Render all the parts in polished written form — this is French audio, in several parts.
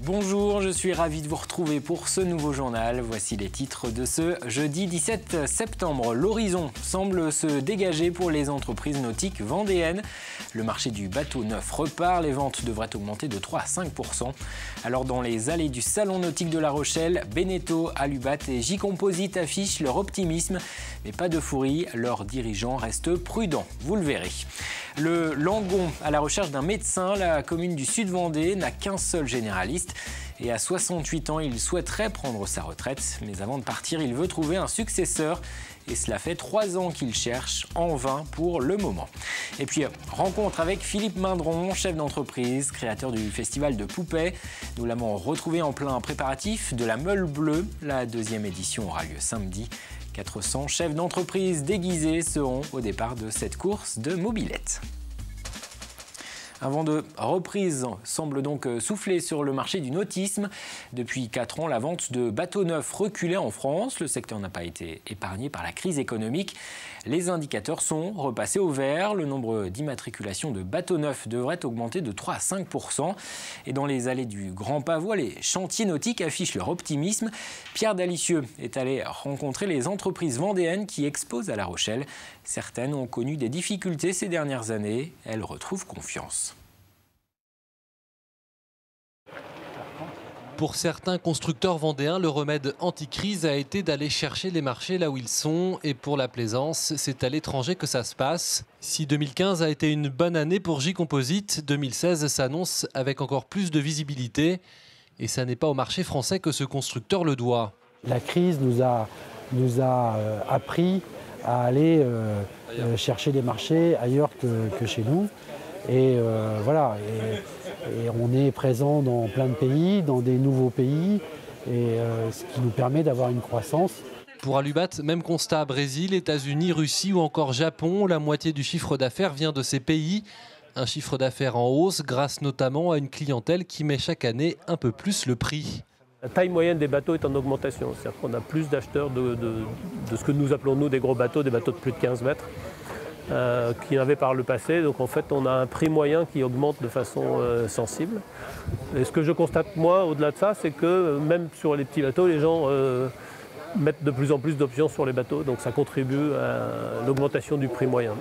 Bonjour, je suis ravi de vous retrouver pour ce nouveau journal. Voici les titres de ce jeudi 17 septembre. L'horizon semble se dégager pour les entreprises nautiques vendéennes. Le marché du bateau neuf repart. Les ventes devraient augmenter de 3 à 5%. Alors dans les allées du salon nautique de La Rochelle, Beneteau, Alubat et J-Composite affichent leur optimisme. Mais pas d'euphorie, leurs dirigeants restent prudents. Vous le verrez. Le Langon, à la recherche d'un médecin, la commune du Sud-Vendée n'a qu'un seul généraliste. Et à 68 ans, il souhaiterait prendre sa retraite. Mais avant de partir, il veut trouver un successeur. Et cela fait 3 ans qu'il cherche, en vain pour le moment. Et puis, rencontre avec Philippe Mindron, chef d'entreprise, créateur du festival de poupées. Nous l'avons retrouvé en plein préparatif de la Meule Bleue. La 2e édition aura lieu samedi. 400 chefs d'entreprise déguisés seront au départ de cette course de mobilette. Un vent de reprise semble donc souffler sur le marché du nautisme. Depuis 4 ans, la vente de bateaux neufs reculait en France. Le secteur n'a pas été épargné par la crise économique. Les indicateurs sont repassés au vert. Le nombre d'immatriculations de bateaux neufs devrait augmenter de 3 à 5%. Et dans les allées du Grand Pavois, les chantiers nautiques affichent leur optimisme. Pierre Dalicieux est allé rencontrer les entreprises vendéennes qui exposent à La Rochelle. Certaines ont connu des difficultés ces dernières années. Elles retrouvent confiance. Pour certains constructeurs vendéens, le remède anti-crise a été d'aller chercher les marchés là où ils sont. Et pour la plaisance, c'est à l'étranger que ça se passe. Si 2015 a été une bonne année pour J-Composite, 2016 s'annonce avec encore plus de visibilité. Et ça n'est pas au marché français que ce constructeur le doit. La crise nous a appris à aller chercher des marchés ailleurs que chez nous. Et voilà, et on est présent dans plein de pays, dans des nouveaux pays, et ce qui nous permet d'avoir une croissance. Pour Alubat, même constat, Brésil, États-Unis, Russie ou encore Japon, la moitié du chiffre d'affaires vient de ces pays. Un chiffre d'affaires en hausse grâce notamment à une clientèle qui met chaque année un peu plus le prix. La taille moyenne des bateaux est en augmentation, c'est-à-dire qu'on a plus d'acheteurs de ce que nous appelons nous des gros bateaux, des bateaux de plus de 15 mètres. Qu'il y en avait par le passé. Donc en fait, on a un prix moyen qui augmente de façon sensible. Et ce que je constate, moi, au-delà de ça, c'est que même sur les petits bateaux, les gens mettent de plus en plus d'options sur les bateaux. Donc ça contribue à l'augmentation du prix moyen.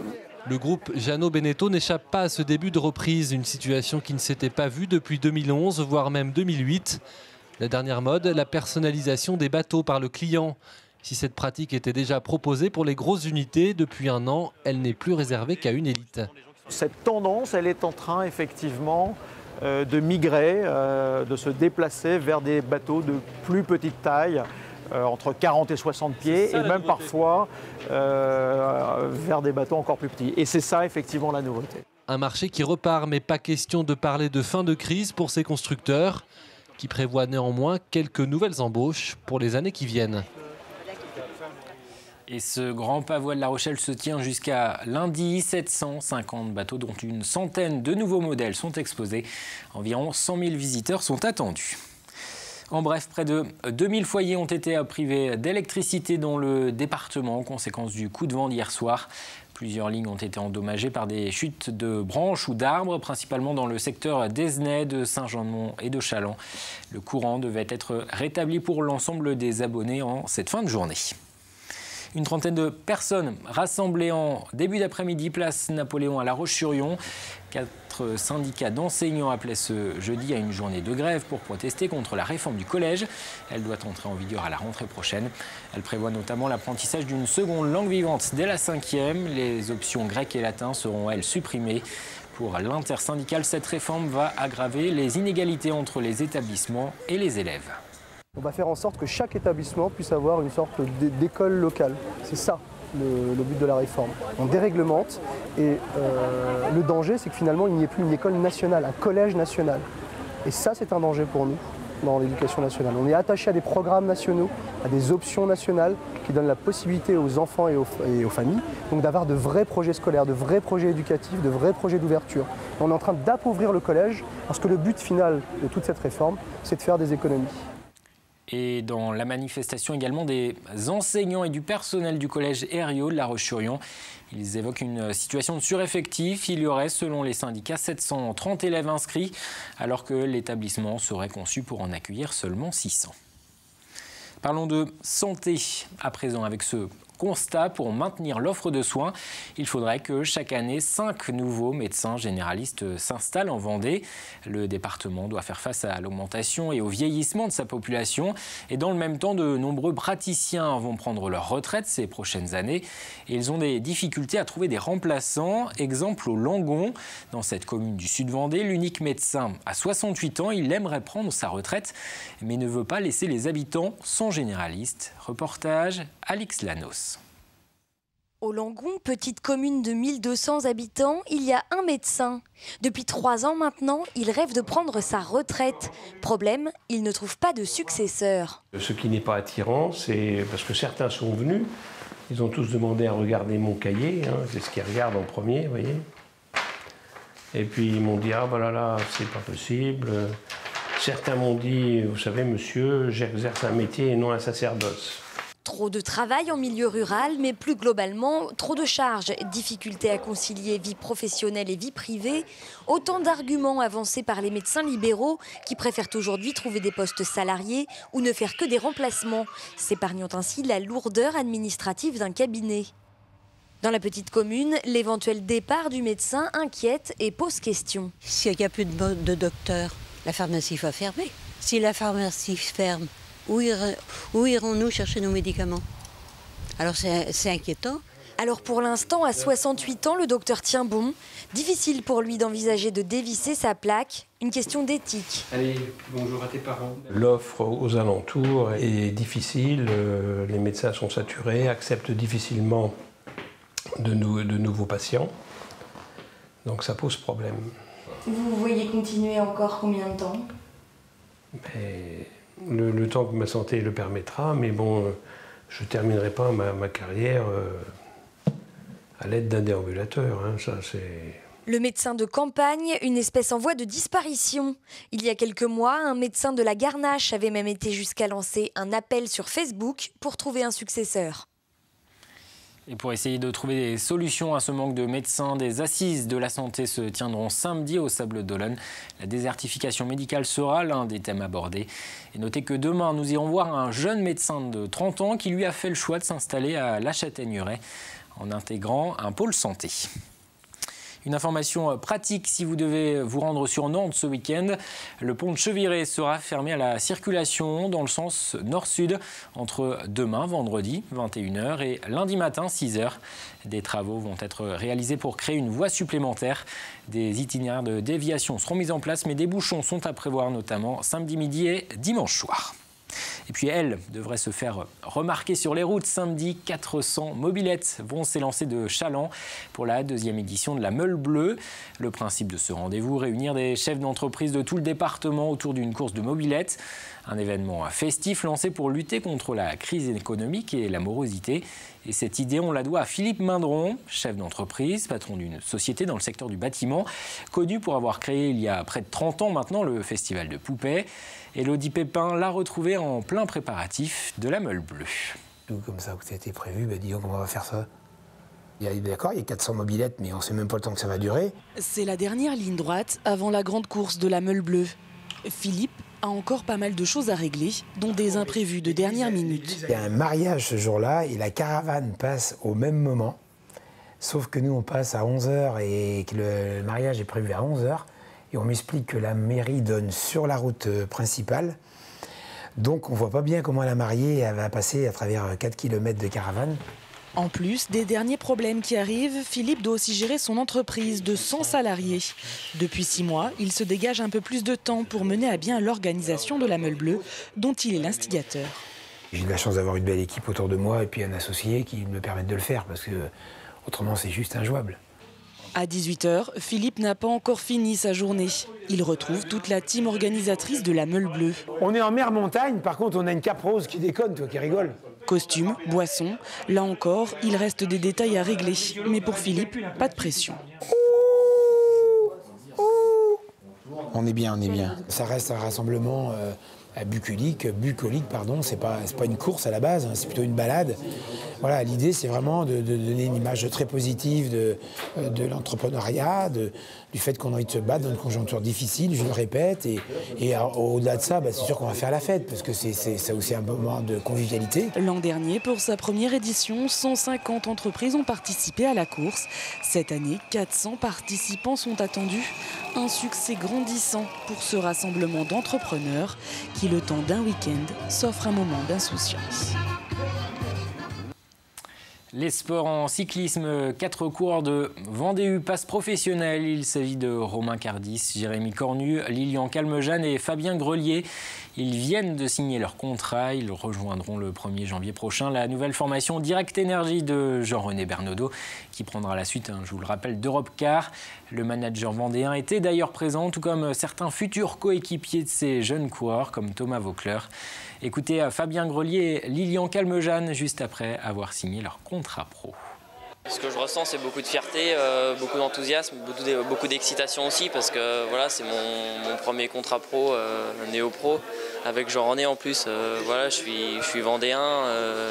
Le groupe Jeannot Beneteau n'échappe pas à ce début de reprise, une situation qui ne s'était pas vue depuis 2011, voire même 2008. La dernière mode, la personnalisation des bateaux par le client. Si cette pratique était déjà proposée pour les grosses unités, depuis 1 an, elle n'est plus réservée qu'à une élite. Cette tendance, elle est en train effectivement de migrer, de se déplacer vers des bateaux de plus petite taille, entre 40 et 60 pieds, et même parfois vers des bateaux encore plus petits. Et c'est ça effectivement la nouveauté. Un marché qui repart, mais pas question de parler de fin de crise pour ces constructeurs, qui prévoient néanmoins quelques nouvelles embauches pour les années qui viennent. Et ce Grand Pavois de La Rochelle se tient jusqu'à lundi. 750 bateaux, dont une centaine de nouveaux modèles, sont exposés. Environ 100 000 visiteurs sont attendus. En bref, près de 2000 foyers ont été privés d'électricité dans le département en conséquence du coup de vent d'hier soir. Plusieurs lignes ont été endommagées par des chutes de branches ou d'arbres, principalement dans le secteur d'Esnay, de Saint-Jean-de-Mont et de Chaland. Le courant devait être rétabli pour l'ensemble des abonnés en cette fin de journée. Une trentaine de personnes rassemblées en début d'après-midi, place Napoléon à La Roche-sur-Yon. 4 syndicats d'enseignants appelaient ce jeudi à une journée de grève pour protester contre la réforme du collège. Elle doit entrer en vigueur à la rentrée prochaine. Elle prévoit notamment l'apprentissage d'une seconde langue vivante dès la 5e. Les options grec et latin seront, elles, supprimées. Pour l'intersyndicale, cette réforme va aggraver les inégalités entre les établissements et les élèves. On va faire en sorte que chaque établissement puisse avoir une sorte d'école locale. C'est ça le but de la réforme. On déréglemente et le danger, c'est que finalement, il n'y ait plus une école nationale, un collège national. Et ça, c'est un danger pour nous dans l'éducation nationale. On est attaché à des programmes nationaux, à des options nationales qui donnent la possibilité aux enfants et aux familles donc d'avoir de vrais projets scolaires, de vrais projets éducatifs, de vrais projets d'ouverture. On est en train d'appauvrir le collège parce que le but final de toute cette réforme, c'est de faire des économies. Et dans la manifestation également des enseignants et du personnel du collège Herriot de La Roche-sur-Yon. Ils évoquent une situation de sureffectif. Il y aurait, selon les syndicats, 730 élèves inscrits, alors que l'établissement serait conçu pour en accueillir seulement 600. Parlons de santé à présent avec ce constat. Pour maintenir l'offre de soins, il faudrait que chaque année 5 nouveaux médecins généralistes s'installent en Vendée. Le département doit faire face à l'augmentation et au vieillissement de sa population. Et dans le même temps, de nombreux praticiens vont prendre leur retraite ces prochaines années. Et ils ont des difficultés à trouver des remplaçants. Exemple au Langon, dans cette commune du sud Vendée, l'unique médecin a 68 ans. Il aimerait prendre sa retraite, mais ne veut pas laisser les habitants sans généraliste. Reportage Alix Lanos. Au Langon, petite commune de 1200 habitants, il y a un médecin. Depuis 3 ans maintenant, il rêve de prendre sa retraite. Problème, il ne trouve pas de successeur. Ce qui n'est pas attirant, c'est parce que certains sont venus, ils ont tous demandé à regarder mon cahier, c'est ce qu'ils regardent en premier, vous voyez. Et puis ils m'ont dit, ah voilà, là, c'est pas possible. Certains m'ont dit, vous savez monsieur, j'exerce un métier et non un sacerdoce. Trop de travail en milieu rural, mais plus globalement, trop de charges, difficultés à concilier vie professionnelle et vie privée, autant d'arguments avancés par les médecins libéraux qui préfèrent aujourd'hui trouver des postes salariés ou ne faire que des remplacements, s'épargnant ainsi la lourdeur administrative d'un cabinet. Dans la petite commune, l'éventuel départ du médecin inquiète et pose question. S'il n'y a plus de docteurs, la pharmacie va fermer. Si la pharmacie ferme, où irons-nous chercher nos médicaments? Alors c'est inquiétant. Alors pour l'instant, à 68 ans, le docteur tient bon. Difficile pour lui d'envisager de dévisser sa plaque. Une question d'éthique. Allez, bonjour à tes parents. L'offre aux alentours est difficile. Les médecins sont saturés, acceptent difficilement de nouveaux patients. Donc ça pose problème. Vous voyez continuer encore combien de temps? Le temps que ma santé le permettra, mais bon, je ne terminerai pas ma carrière à l'aide d'un déambulateur. Ça, c'est... Le médecin de campagne, une espèce en voie de disparition. Il y a quelques mois, un médecin de la Garnache avait même été jusqu'à lancer un appel sur Facebook pour trouver un successeur. Et pour essayer de trouver des solutions à ce manque de médecins, des assises de la santé se tiendront samedi au Sables-d'Olonne. La désertification médicale sera l'un des thèmes abordés. Et notez que demain, nous irons voir un jeune médecin de 30 ans qui lui a fait le choix de s'installer à La Châtaigneraie en intégrant un pôle santé. Une information pratique si vous devez vous rendre sur Nantes ce week-end. Le pont de Cheviré sera fermé à la circulation dans le sens nord-sud entre demain, vendredi, 21h et lundi matin, 6h. Des travaux vont être réalisés pour créer une voie supplémentaire. Des itinéraires de déviation seront mis en place, mais des bouchons sont à prévoir, notamment samedi midi et dimanche soir. Et puis elle devrait se faire remarquer sur les routes. Samedi, 400 mobylettes vont s'élancer de Chaland pour la 2e édition de la Meule Bleue. Le principe de ce rendez-vous, réunir des chefs d'entreprise de tout le département autour d'une course de mobylettes. Un événement festif lancé pour lutter contre la crise économique et la morosité. Et cette idée, on la doit à Philippe Mindron, chef d'entreprise, patron d'une société dans le secteur du bâtiment, connu pour avoir créé il y a près de 30 ans maintenant le festival de poupées. Élodie Pépin l'a retrouvé en plein préparatif de la Meule Bleue. Tout comme ça, ça a été prévu, disons comment on va faire ça. D'accord, il y a 400 mobylettes, mais on ne sait même pas le temps que ça va durer. C'est la dernière ligne droite avant la grande course de la Meule Bleue. Philippe a encore pas mal de choses à régler, dont des imprévus de dernière minute. Il y a un mariage ce jour-là et la caravane passe au même moment. Sauf que nous, on passe à 11h et que le mariage est prévu à 11h. Et on m'explique que la mairie donne sur la route principale. Donc on ne voit pas bien comment la mariée elle va passer à travers 4 km de caravane. En plus des derniers problèmes qui arrivent, Philippe doit aussi gérer son entreprise de 100 salariés. Depuis 6 mois, il se dégage un peu plus de temps pour mener à bien l'organisation de la Meule Bleue, dont il est l'instigateur. J'ai de la chance d'avoir une belle équipe autour de moi et puis un associé qui me permettent de le faire, parce que autrement c'est juste injouable. À 18h, Philippe n'a pas encore fini sa journée. Il retrouve toute la team organisatrice de la Meule Bleue. On est en mer montagne, par contre on a une cape rose qui déconne, toi, qui rigole. Costume, boisson, là encore, il reste des détails à régler. Mais pour Philippe, pas de pression. On est bien, on est bien. Ça reste un rassemblement bucolique, pardon, c'est pas une course à la base, hein, c'est plutôt une balade. Voilà, l'idée c'est vraiment de donner une image très positive de l'entrepreneuriat, du fait qu'on a envie de se battre dans une conjoncture difficile, je le répète, et au-delà de ça, c'est sûr qu'on va faire la fête, parce que c'est aussi un moment de convivialité. L'an dernier, pour sa première édition, 150 entreprises ont participé à la course. Cette année, 400 participants sont attendus. Un succès grandissant pour ce rassemblement d'entrepreneurs qui, le temps d'un week-end, s'offre un moment d'insouciance. Les sports en cyclisme, 4 coureurs de Vendée U passent professionnels. Il s'agit de Romain Cardis, Jérémy Cornu, Lilian Calmejane et Fabien Grelier. Ils viennent de signer leur contrat. Ils rejoindront le 1er janvier prochain la nouvelle formation Direct Énergie de Jean-René Bernaudot qui prendra la suite, je vous le rappelle, d'Europecar. Le manager vendéen était d'ailleurs présent, tout comme certains futurs coéquipiers de ces jeunes coureurs comme Thomas Vaucler. Écoutez Fabien Grelier et Lilian Calmejane juste après avoir signé leur contrat pro. Ce que je ressens, c'est beaucoup de fierté, beaucoup d'enthousiasme, beaucoup d'excitation aussi, parce que voilà, c'est mon premier contrat pro, néo-pro, avec Jean-René en plus. Voilà, je suis vendéen,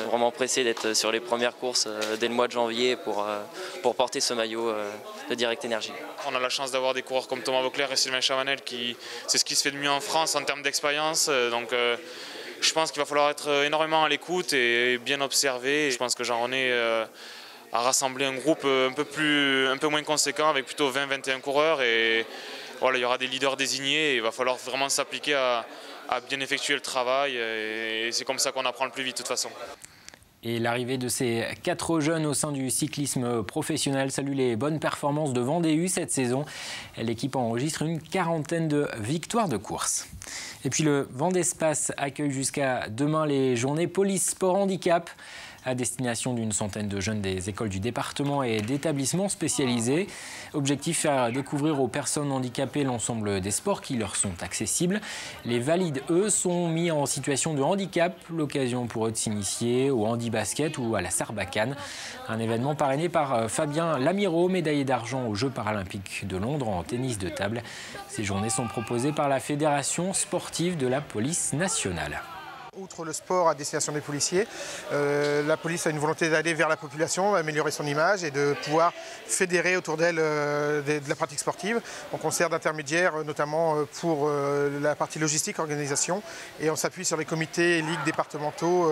vraiment pressé d'être sur les premières courses dès le mois de janvier pour porter ce maillot de Direct Énergie. On a la chance d'avoir des coureurs comme Thomas Vaucler et Sylvain Chavanel, c'est ce qui se fait de mieux en France en termes d'expérience. Donc, je pense qu'il va falloir être énormément à l'écoute et bien observer. Je pense que Jean-René a rassemblé un groupe un peu moins conséquent avec plutôt 20-21 coureurs. Et voilà, il y aura des leaders désignés et il va falloir vraiment s'appliquer à bien effectuer le travail. Et c'est comme ça qu'on apprend le plus vite de toute façon. Et l'arrivée de ces 4 jeunes au sein du cyclisme professionnel salue les bonnes performances de Vendée U cette saison. L'équipe enregistre une 40aine de victoires de course. Et puis le Vendespace accueille jusqu'à demain les journées police sport handicap à destination d'une centaine de jeunes des écoles du département et d'établissements spécialisés. Objectif, faire découvrir aux personnes handicapées l'ensemble des sports qui leur sont accessibles. Les valides, eux, sont mis en situation de handicap, l'occasion pour eux de s'initier au handi-basket ou à la sarbacane. Un événement parrainé par Fabien Lamiraud, médaillé d'argent aux Jeux paralympiques de Londres en tennis de table. Ces journées sont proposées par la Fédération sportive de la police nationale. Outre le sport à destination des policiers, la police a une volonté d'aller vers la population, améliorer son image et de pouvoir fédérer autour d'elle de la pratique sportive. Donc on sert d'intermédiaire notamment pour la partie logistique, organisation, et on s'appuie sur les comités et ligues départementaux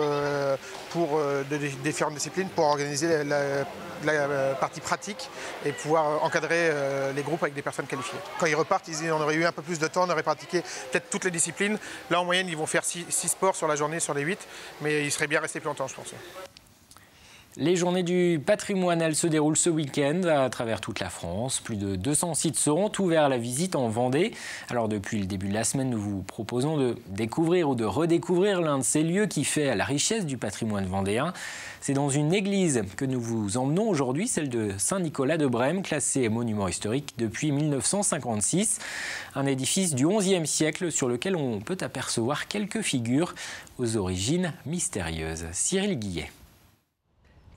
pour des différentes disciplines pour organiser la partie pratique et pouvoir encadrer les groupes avec des personnes qualifiées. Quand ils repartent, on aurait eu un peu plus de temps, on aurait pratiqué peut-être toutes les disciplines. Là en moyenne, ils vont faire 6 sports sur la journée sur les 8, mais ils seraient bien restés plus longtemps, je pense. Les journées du patrimoine, elles se déroulent ce week-end à travers toute la France. Plus de 200 sites seront ouverts à la visite en Vendée. Alors depuis le début de la semaine, nous vous proposons de découvrir ou de redécouvrir l'un de ces lieux qui fait la richesse du patrimoine vendéen. C'est dans une église que nous vous emmenons aujourd'hui, celle de Saint-Nicolas de Brême, classée monument historique depuis 1956. Un édifice du XIe siècle sur lequel on peut apercevoir quelques figures aux origines mystérieuses. Cyril Guillet.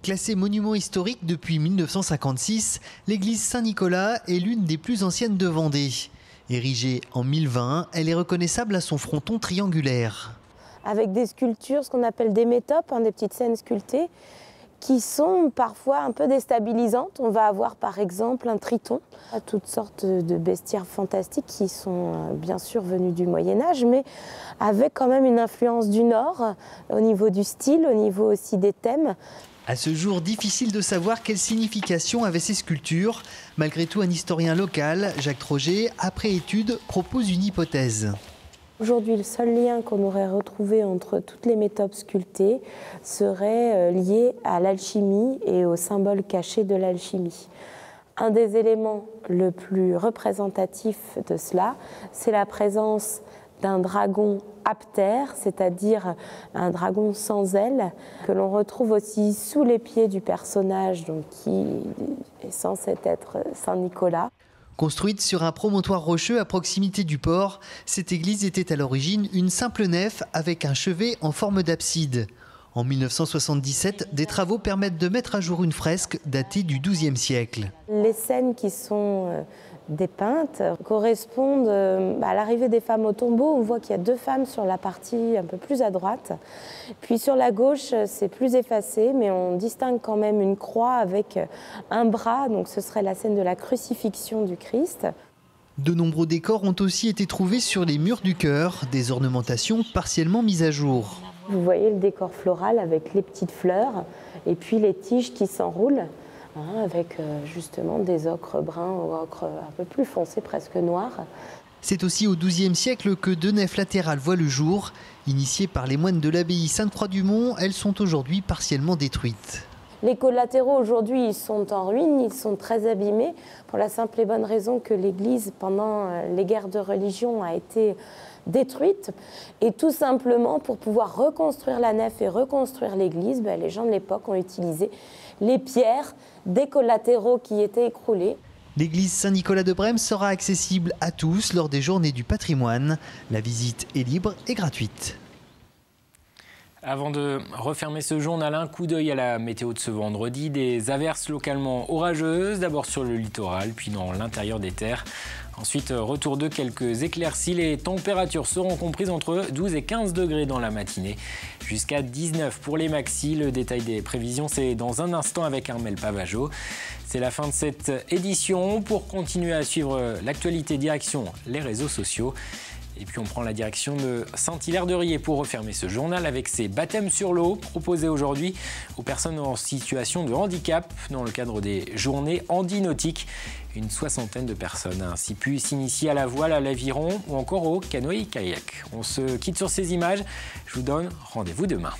Classée monument historique depuis 1956, l'église Saint-Nicolas est l'une des plus anciennes de Vendée. Érigée en 1020, elle est reconnaissable à son fronton triangulaire. Avec des sculptures, ce qu'on appelle des métopes, des petites scènes sculptées, qui sont parfois un peu déstabilisantes. On va avoir par exemple un triton, toutes sortes de bestiaires fantastiques qui sont bien sûr venus du Moyen-Âge, mais avec quand même une influence du Nord, au niveau du style, au niveau aussi des thèmes. À ce jour, difficile de savoir quelle signification avaient ces sculptures. Malgré tout, un historien local, Jacques Troget, après étude, propose une hypothèse. Aujourd'hui, le seul lien qu'on aurait retrouvé entre toutes les métopes sculptées serait lié à l'alchimie et au symbole caché de l'alchimie. Un des éléments le plus représentatif de cela, c'est la présence d'un dragon aptère, c'est-à-dire un dragon sans ailes, que l'on retrouve aussi sous les pieds du personnage, donc qui est censé être Saint-Nicolas. Construite sur un promontoire rocheux à proximité du port, cette église était à l'origine une simple nef avec un chevet en forme d'abside. En 1977, des travaux permettent de mettre à jour une fresque datée du XIIe siècle. Les scènes qui sont dépeintes correspondent à l'arrivée des femmes au tombeau. On voit qu'il y a 2 femmes sur la partie un peu plus à droite. Puis sur la gauche, c'est plus effacé, mais on distingue quand même une croix avec un bras. Donc ce serait la scène de la crucifixion du Christ. De nombreux décors ont aussi été trouvés sur les murs du chœur, des ornementations partiellement mises à jour. Vous voyez le décor floral avec les petites fleurs et puis les tiges qui s'enroulent. Avec justement des ocres bruns ou ocres un peu plus foncés, presque noirs. C'est aussi au XIIe siècle que 2 nefs latérales voient le jour. Initiées par les moines de l'abbaye Sainte-Croix-du-Mont, elles sont aujourd'hui partiellement détruites. Les collatéraux aujourd'hui ils sont en ruine, ils sont très abîmés pour la simple et bonne raison que l'église pendant les guerres de religion a été détruite. Et tout simplement pour pouvoir reconstruire la nef et reconstruire l'église, les gens de l'époque ont utilisé les pierres des collatéraux qui étaient écroulés. L'église Saint-Nicolas de Brême sera accessible à tous lors des Journées du patrimoine. La visite est libre et gratuite. Avant de refermer ce journal, un coup d'œil à la météo de ce vendredi. Des averses localement orageuses, d'abord sur le littoral, puis dans l'intérieur des terres. Ensuite, retour de quelques éclaircies. Les températures seront comprises entre 12 et 15 degrés dans la matinée, jusqu'à 19 pour les maxis. Le détail des prévisions, c'est dans un instant avec Armel Pavageau. C'est la fin de cette édition. Pour continuer à suivre l'actualité, direction les réseaux sociaux. Et puis on prend la direction de Saint-Hilaire-de-Riez pour refermer ce journal avec ses baptêmes sur l'eau proposés aujourd'hui aux personnes en situation de handicap dans le cadre des journées handinautiques. Une 60aine de personnes a ainsi pu s'initier à la voile, à l'aviron ou encore au canoë-kayak. On se quitte sur ces images. Je vous donne rendez-vous demain.